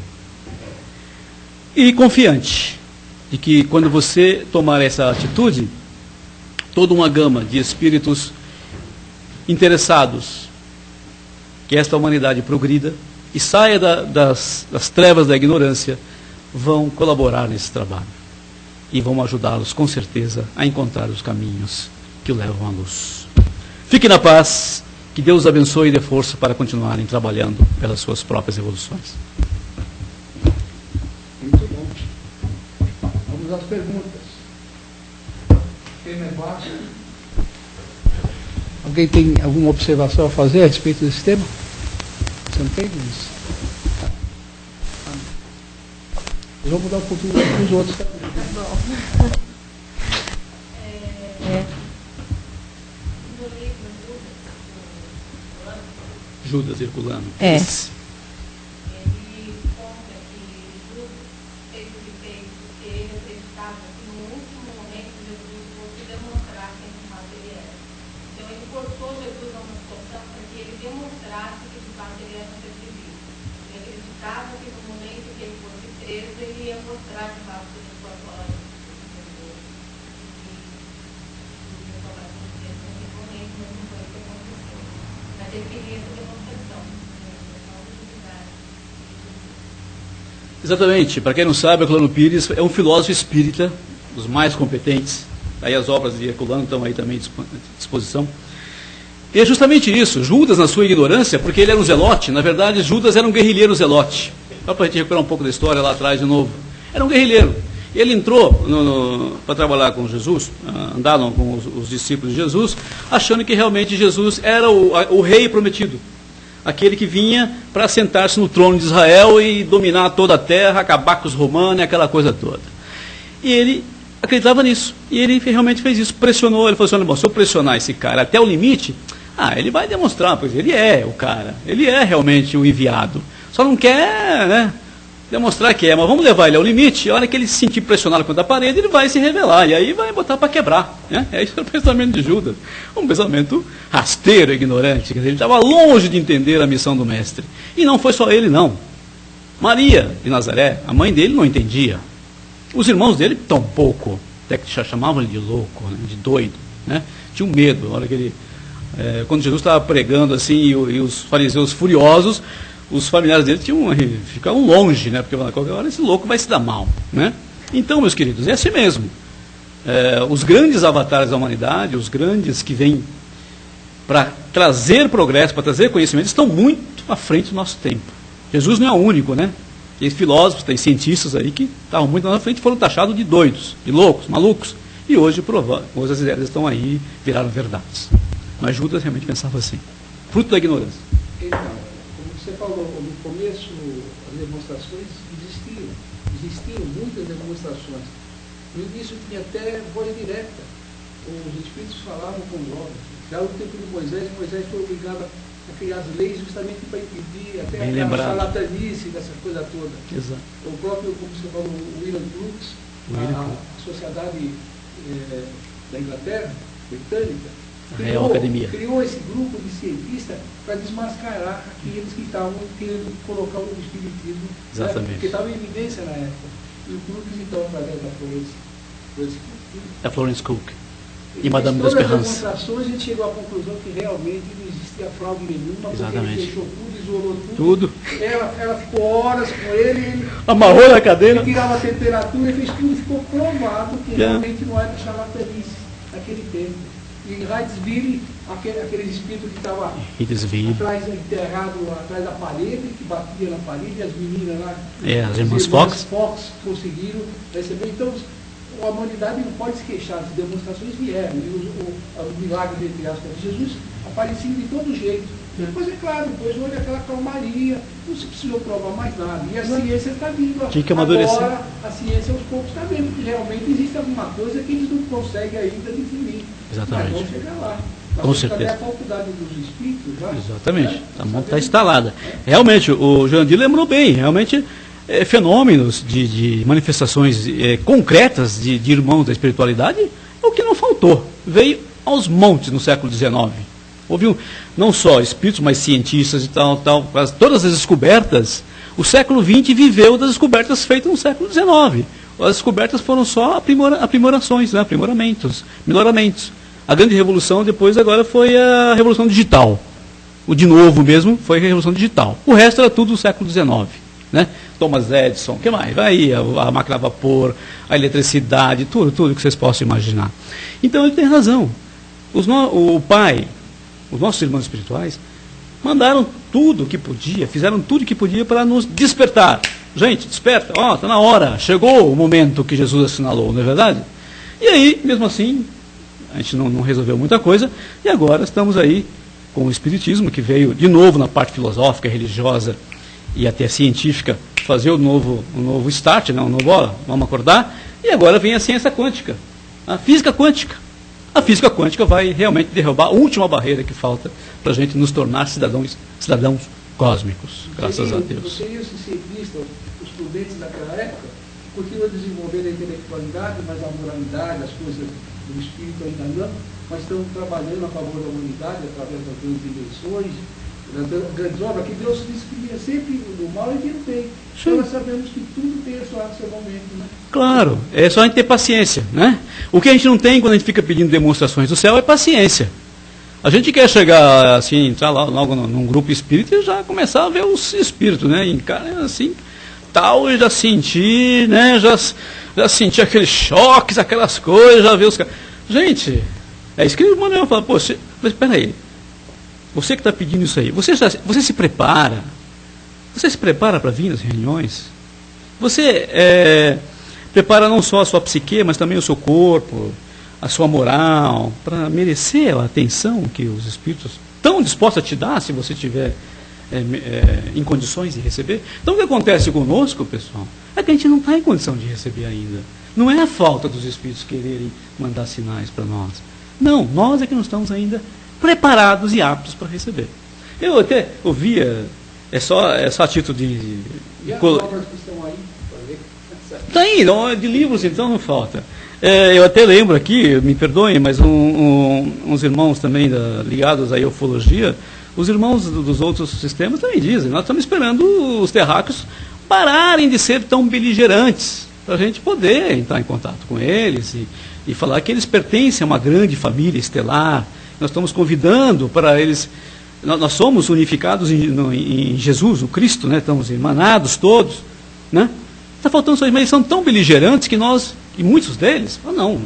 E confiante de que quando você tomar essa atitude, toda uma gama de espíritos interessados que esta humanidade progrida e saia das trevas da ignorância, vão colaborar nesse trabalho e vão ajudá-los com certeza a encontrar os caminhos que o levam à luz. Fique na paz, que Deus os abençoe e dê força para continuarem trabalhando pelas suas próprias evoluções. Muito bom. Vamos às perguntas. Tema é vasto. Alguém tem alguma observação a fazer a respeito desse tema? Você não tem, Luiz? Vamos dar oportunidade para os outros também. No livro Judas Herculano. ele conta que Judas fez o que fez porque ele acreditava que no último momento Jesus fosse demonstrar quem de fato ele era. Então ele forçou Jesus a uma situação para que ele demonstrasse que de fato ele era um ser divino. Ele acreditava que no momento que ele fosse preso, ele ia mostrar de fato a sua glória. Mas ele queria essa demonstração. Exatamente. Para quem não sabe, Herculano Pires é um filósofo espírita, dos mais competentes. Aí as obras de Herculano estão aí também à disposição. E é justamente isso. Judas, na sua ignorância, porque ele era um zelote, na verdade Judas era um guerrilheiro zelote. Só para a gente recuperar um pouco da história lá atrás de novo. Era um guerrilheiro. Ele entrou para trabalhar com Jesus, andar com os discípulos de Jesus, achando que realmente Jesus era o rei prometido. Aquele que vinha para sentar-se no trono de Israel e dominar toda a terra, acabar com os romanos e aquela coisa toda. E ele acreditava nisso. E ele realmente fez isso, pressionou. Ele falou assim: bom, se eu pressionar esse cara até o limite, ele vai demonstrar, pois ele é o cara, ele é realmente o enviado. Só não quer, né, demonstrar que é, mas vamos levar ele ao limite. A hora que ele se sentir pressionado contra a parede, ele vai se revelar, e aí vai botar para quebrar, né? É isso o pensamento de Judas, um pensamento rasteiro, ignorante. Quer dizer, ele estava longe de entender a missão do mestre, e não foi só ele não. Maria de Nazaré, a mãe dele, não entendia, os irmãos dele tampouco, até que chamavam ele de louco, né, de doido, né? Tinham medo. Na hora que ele, quando Jesus estava pregando assim, e os fariseus furiosos, os familiares dele ficavam longe, né? Porque a qualquer hora esse louco vai se dar mal, né? Então, meus queridos, é assim mesmo. Os grandes avatares da humanidade, os grandes que vêm para trazer progresso, para trazer conhecimento, estão muito à frente do nosso tempo. Jesus não é o único, né? Tem filósofos, tem cientistas aí que estavam muito na frente e foram taxados de doidos, de loucos, malucos. E hoje as ideias estão aí, viraram verdades. Mas Judas realmente pensava assim. Fruto da ignorância. Então, como você falou, no começo as demonstrações existiam muitas demonstrações. No início tinha até voz direta. Os espíritos falavam com os homens. Já no tempo de Moisés foi obrigado a criar as leis justamente para impedir até a charlatanice dessa coisa toda. Exato. O próprio, como você falou, o William Crookes, a Sociedade da Inglaterra, britânica, criou esse grupo de cientistas para desmascarar aqueles que estavam querendo colocar o espiritismo, exatamente, né, porque estava em evidência na época. E o Crookes, então, através da Florence Cook e Madame d'Esperance. Todas as demonstrações, a gente chegou à conclusão que realmente não existia fraude nenhuma, exatamente, porque ele fechou tudo, isolou tudo. Ela ficou horas com ele amarrou na cadeira, tirava a temperatura, fez tudo, ficou provado que realmente não era charlatanice naquele tempo. E em Hydesville, aqueles espíritos que estavam enterrados atrás da parede, que batia na parede, as meninas lá, as irmãs Fox conseguiram receber. Então, a humanidade não pode se queixar, as demonstrações vieram, e os milagres, entre aspas, de Jesus apareciam de todo jeito. Depois, é claro, depois houve aquela calmaria, não se precisou provar mais nada. E a ciência está vindo. Tinha que amadurecer. Agora, a ciência aos poucos está vendo que realmente existe alguma coisa que eles não conseguem ainda definir. Exatamente. Mas vamos chegar lá. Com certeza. A faculdade dos espíritos, já, exatamente. A mão está instalada. Realmente, o Jandir lembrou bem, realmente, fenômenos de manifestações concretas de irmãos da espiritualidade, é o que não faltou. Veio aos montes no século XIX. Houve não só espíritos, mas cientistas e tal. Todas as descobertas, o século XX viveu das descobertas feitas no século XIX. As descobertas foram só aprimorações, né? Aprimoramentos, melhoramentos. A grande revolução depois agora foi a revolução digital. O de novo mesmo foi a revolução digital. O resto era tudo do século XIX. Né? Thomas Edison, o que mais? Vai aí, a máquina a vapor, a eletricidade, tudo que vocês possam imaginar. Então ele tem razão. O pai, os nossos irmãos espirituais, mandaram tudo o que podia, fizeram tudo o que podia para nos despertar. Gente, desperta, está na hora, chegou o momento que Jesus assinalou, não é verdade? E aí, mesmo assim, a gente não resolveu muita coisa, e agora estamos aí com o Espiritismo, que veio de novo na parte filosófica, religiosa e até científica, fazer o novo start, né, vamos acordar, e agora vem a ciência quântica, a física quântica. A física quântica vai realmente derrubar a última barreira que falta para a gente nos tornar cidadãos cósmicos, graças a Deus. Seriam os cientistas, os prudentes daquela época, que continuam desenvolvendo a intelectualidade, mas a moralidade, as coisas do espírito ainda não, mas estão trabalhando a favor da humanidade através das grandes invenções, das grandes obras, que Deus distribuía sempre do mal e do bem. Então nós sabemos que tudo tem seu momento, né? Claro, é só a gente ter paciência, né? O que a gente não tem quando a gente fica pedindo demonstrações do céu é paciência. A gente quer chegar assim, entrar logo num grupo espírita e já começar a ver os espíritos, né? Assim, tal, e já sentir, né? Já sentir aqueles choques, aquelas coisas, já ver os caras. Gente, é isso que o Manuel fala, mas espera aí. Você que está pedindo isso aí, você se prepara? Você se prepara para vir nas reuniões? Você prepara não só a sua psique, mas também o seu corpo, a sua moral, para merecer a atenção que os espíritos estão dispostos a te dar, se você estiver em condições de receber? Então o que acontece conosco, pessoal, é que a gente não está em condição de receber ainda. Não é a falta dos espíritos quererem mandar sinais para nós. Não, nós é que não estamos ainda preparados e aptos para receber. Eu até ouvia, é só a título de... E as obras que estão aí? Está aí, de livros então não falta. Eu até lembro aqui, me perdoem, mas uns irmãos também ligados à ufologia, os irmãos dos outros sistemas também dizem, nós estamos esperando os terráqueos pararem de ser tão beligerantes. para a gente poder entrar em contato com eles e falar que eles pertencem a uma grande família estelar. Nós estamos convidando para eles, nós somos unificados em Jesus, o Cristo, né? Estamos emanados todos, né? Está faltando só, mas eles são tão beligerantes que nós, e muitos deles, não,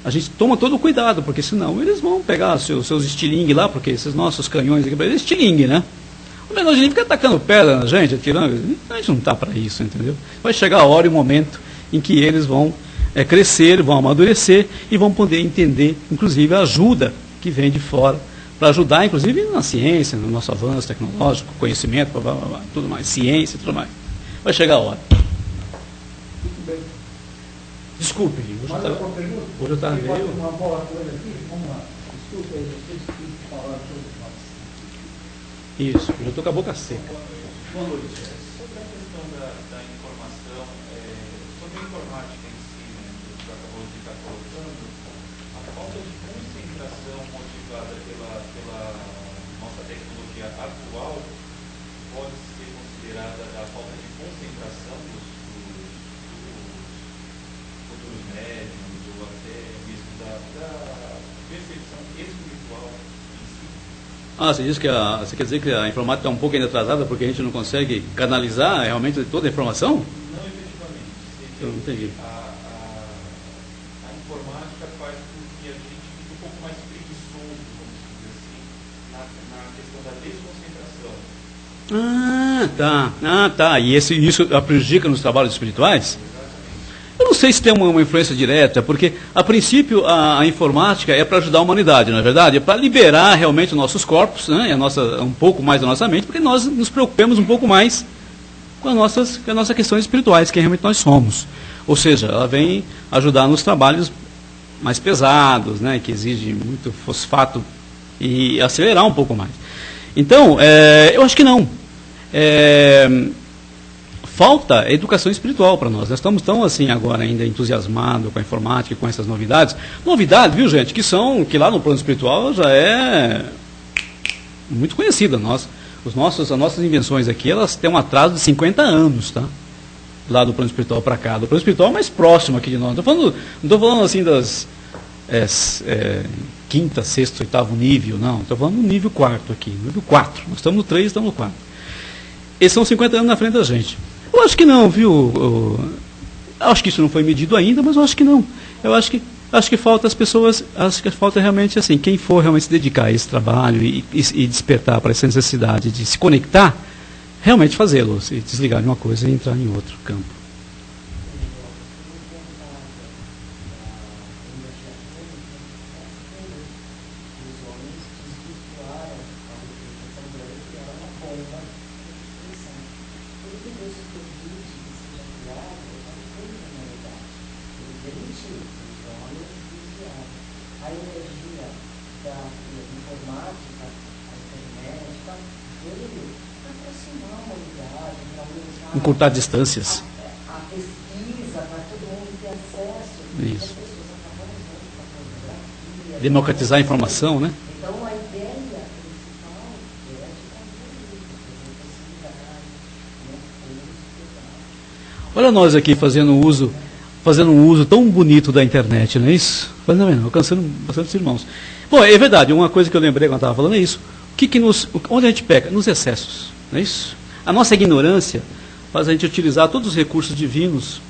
a gente toma todo o cuidado, porque senão eles vão pegar seus estilingue lá, porque esses nossos canhões aqui, é estilingue, né? O menor de fica atacando pedra na gente, atirando, a gente não está para isso, entendeu? Vai chegar a hora e o momento em que eles vão crescer, vão amadurecer e vão poder entender, inclusive, a ajuda que vem de fora, para ajudar, inclusive, na ciência, no nosso avanço tecnológico, conhecimento, tudo mais, ciência e tudo mais. Vai chegar a hora. Muito bem. Desculpe, hoje eu estava meio... Uma boa coisa aqui, vamos lá. Desculpe aí, vocês que falaram todos nós. Isso, eu estou com a boca seca. Boa noite. Sobre a questão da informação, sobre a informática em si, né, que você acabou de estar colocando, a falta de concentração motivada pela nossa tecnologia atual pode ser considerada a falta de concentração dos futuros médiums ou até mesmo da percepção espiritual em si. Você quer dizer que a informática está um pouco ainda atrasada porque a gente não consegue canalizar realmente toda a informação? Não efetivamente. Eu não entendi. A informática faz com que a gente fique um pouco mais preguiçoso, vamos dizer assim, na questão da desconcentração. Tá. E isso prejudica nos trabalhos espirituais? Eu não sei se tem uma influência direta, porque, a princípio, a informática é para ajudar a humanidade, não é verdade? É para liberar realmente os nossos corpos, né? Um pouco mais da nossa mente, porque nós nos preocupemos um pouco mais com as nossas questões espirituais, que realmente nós somos. Ou seja, ela vem ajudar nos trabalhos mais pesados, né? Que exigem muito fosfato e acelerar um pouco mais. Então, eu acho que não. Falta educação espiritual para nós. Nós estamos tão assim agora ainda entusiasmados com a informática e com essas novidades. Novidades, viu, gente, que lá no plano espiritual já é muito conhecida. As nossas invenções aqui, elas têm um atraso de 50 anos, tá? Lá do plano espiritual para cá. Do plano espiritual mais próximo aqui de nós. Não estou falando assim das quinta, sexto, oitavo nível, não. Estou falando do nível 4 aqui, nível 4. Nós estamos no 3, estamos no 4. Eles são 50 anos na frente da gente. Eu acho que não, viu? Acho que isso não foi medido ainda, mas eu acho que não. Eu acho que falta as pessoas, acho que falta realmente assim, quem for realmente se dedicar a esse trabalho e despertar para essa necessidade de se conectar, realmente fazê-lo, se desligar de uma coisa e entrar em outro campo. Encurtar distâncias. A pesquisa, para todo mundo ter acesso. Isso. Democratizar a informação, né? Então, a ideia principal é de fazer Olha nós aqui fazendo um uso tão bonito da internet, não é isso? Alcançando bastante irmãos. Bom, é verdade, uma coisa que eu lembrei quando eu estava falando é isso. Onde a gente peca? Nos excessos, não é isso? A nossa ignorância faz a gente utilizar todos os recursos divinos,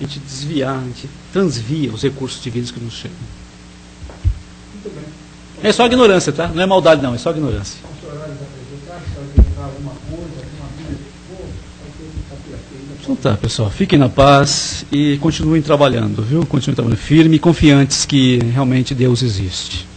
a gente desviar, a gente transvia os recursos divinos que nos chegam. Muito bem. É só ignorância, tá? Não é maldade não, é só ignorância. Então tá, pessoal, fiquem na paz e continuem trabalhando, viu? Continuem trabalhando firme e confiantes que realmente Deus existe.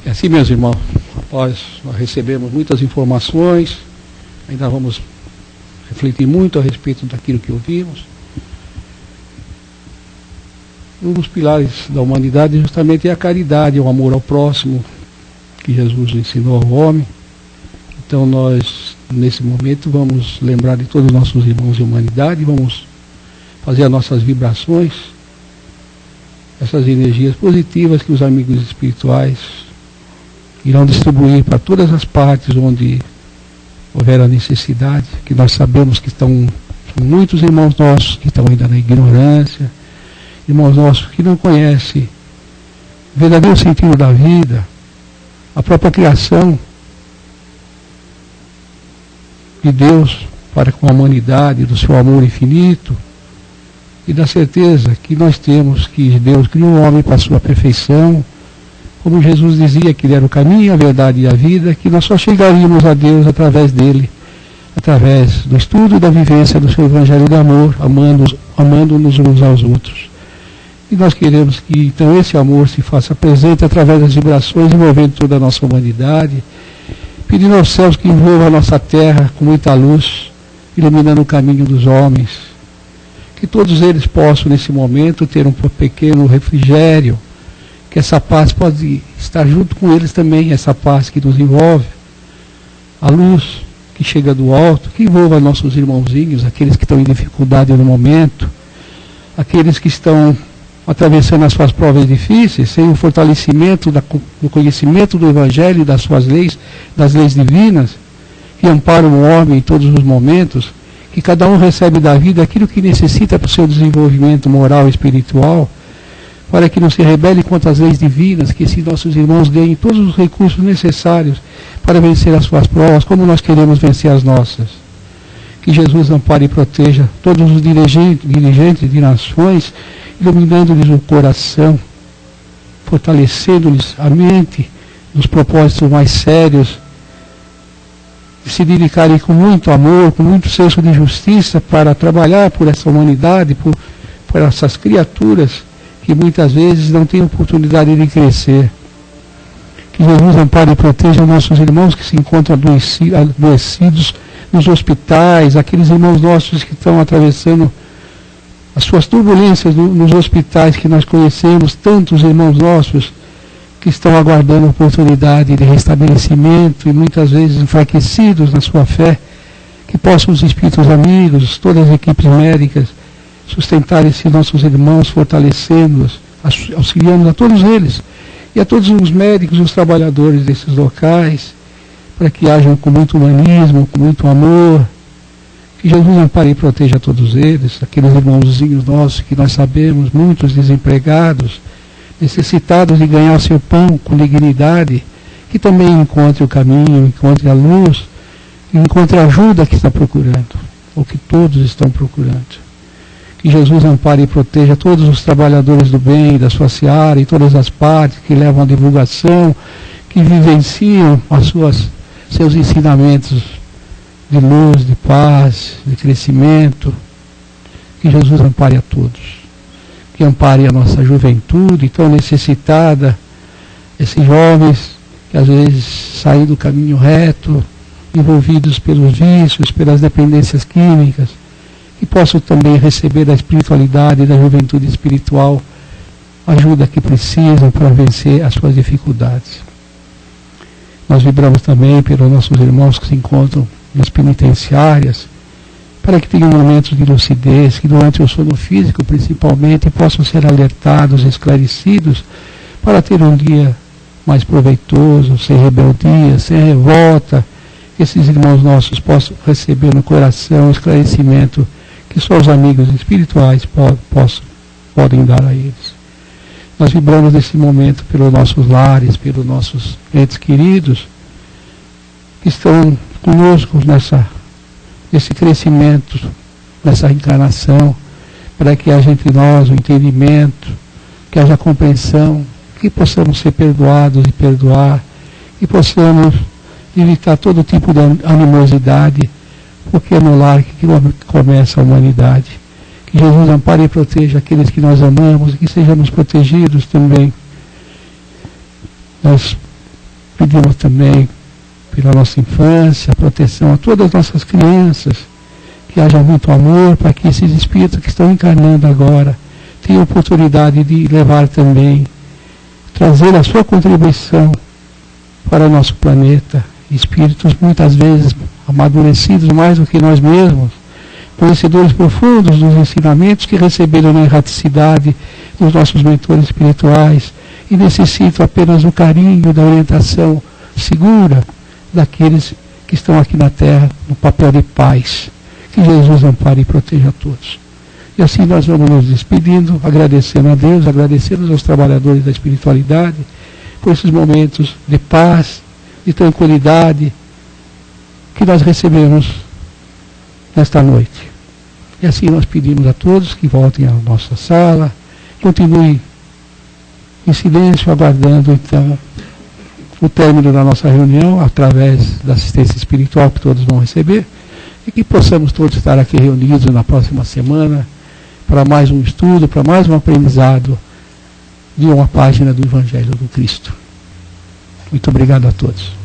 É assim, meus irmãos, após nós recebemos muitas informações, ainda vamos refletir muito a respeito daquilo que ouvimos. Um dos pilares da humanidade justamente é a caridade, o amor ao próximo, que Jesus ensinou ao homem. Então nós, nesse momento, vamos lembrar de todos os nossos irmãos de humanidade, vamos fazer as nossas vibrações, essas energias positivas que os amigos espirituais irão distribuir para todas as partes onde houver a necessidade, que nós sabemos que são muitos irmãos nossos que estão ainda na ignorância, irmãos nossos que não conhecem o verdadeiro sentido da vida, a própria criação de Deus para com a humanidade, do seu amor infinito, e da certeza que nós temos que Deus criou o homem para a sua perfeição, como Jesus dizia que ele era o caminho, a verdade e a vida, que nós só chegaríamos a Deus através dele, através do estudo e da vivência do seu evangelho de amor, amando-nos uns aos outros. E nós queremos que então esse amor se faça presente através das vibrações envolvendo toda a nossa humanidade, pedindo aos céus que envolva a nossa terra com muita luz, iluminando o caminho dos homens, que todos eles possam nesse momento ter um pequeno refrigério, que essa paz pode estar junto com eles também, essa paz que nos envolve, a luz que chega do alto, que envolva nossos irmãozinhos, aqueles que estão em dificuldade no momento, aqueles que estão atravessando as suas provas difíceis, sem o fortalecimento do conhecimento do Evangelho e das suas leis, das leis divinas, que amparam o homem em todos os momentos, que cada um recebe da vida aquilo que necessita para o seu desenvolvimento moral e espiritual, para que não se rebele contra as leis divinas, que esses nossos irmãos ganhem todos os recursos necessários para vencer as suas provas, como nós queremos vencer as nossas. Que Jesus ampare e proteja todos os dirigentes de nações, iluminando-lhes o coração, fortalecendo-lhes a mente nos propósitos mais sérios, de se dedicarem com muito amor, com muito senso de justiça para trabalhar por essa humanidade, por essas criaturas que muitas vezes não têm oportunidade de crescer. Que Jesus ampare e proteja nossos irmãos que se encontram adoecidos nos hospitais, aqueles irmãos nossos que estão atravessando as suas turbulências nos hospitais, que nós conhecemos, tantos irmãos nossos que estão aguardando a oportunidade de restabelecimento e muitas vezes enfraquecidos na sua fé, que possam os espíritos amigos, todas as equipes médicas, sustentar esses nossos irmãos, fortalecendo-os, auxiliando a todos eles e a todos os médicos e os trabalhadores desses locais, para que hajam com muito humanismo, com muito amor. Que Jesus ampare e proteja todos eles, aqueles irmãozinhos nossos que nós sabemos, muitos desempregados, necessitados de ganhar o seu pão com dignidade, que também encontre o caminho, encontre a luz, encontre a ajuda que está procurando, ou que todos estão procurando. Que Jesus ampare e proteja todos os trabalhadores do bem, da sua seara, em todas as partes, que levam a divulgação, que vivenciam seus ensinamentos de luz, de paz, de crescimento. Que Jesus ampare a todos. Que ampare a nossa juventude tão necessitada, esses jovens que às vezes saem do caminho reto, envolvidos pelos vícios, pelas dependências químicas, que possam também receber da espiritualidade e da juventude espiritual a ajuda que precisam para vencer as suas dificuldades. Nós vibramos também pelos nossos irmãos que se encontram nas penitenciárias, para que tenham momentos de lucidez, que durante o sono físico principalmente possam ser alertados, esclarecidos, para ter um dia mais proveitoso, sem rebeldia, sem revolta, que esses irmãos nossos possam receber no coração o esclarecimento que só os amigos espirituais podem dar a eles. Nós vibramos nesse momento pelos nossos lares, pelos nossos entes queridos, que estão conosco nesse crescimento, nessa encarnação, para que haja entre nós o entendimento, que haja compreensão, que possamos ser perdoados e perdoar, que possamos evitar todo tipo de animosidade, porque é no lar que começa a humanidade. Que Jesus ampare e proteja aqueles que nós amamos e que sejamos protegidos também. Nós pedimos também pela nossa infância, proteção a todas as nossas crianças, que haja muito amor para que esses espíritos que estão encarnando agora tenha a oportunidade de levar também, trazer a sua contribuição para o nosso planeta. Espíritos muitas vezes amadurecidos mais do que nós mesmos, conhecedores profundos dos ensinamentos que receberam na erraticidade dos nossos mentores espirituais e necessitam apenas do carinho, da orientação segura daqueles que estão aqui na Terra no papel de paz. Que Jesus ampare e proteja a todos. E assim nós vamos nos despedindo, agradecendo a Deus, agradecendo aos trabalhadores da espiritualidade por esses momentos de paz, de tranquilidade que nós recebemos nesta noite. E assim nós pedimos a todos que voltem à nossa sala, continuem em silêncio, aguardando então o término da nossa reunião, através da assistência espiritual que todos vão receber, e que possamos todos estar aqui reunidos na próxima semana para mais um estudo, para mais um aprendizado de uma página do Evangelho do Cristo. Muito obrigado a todos.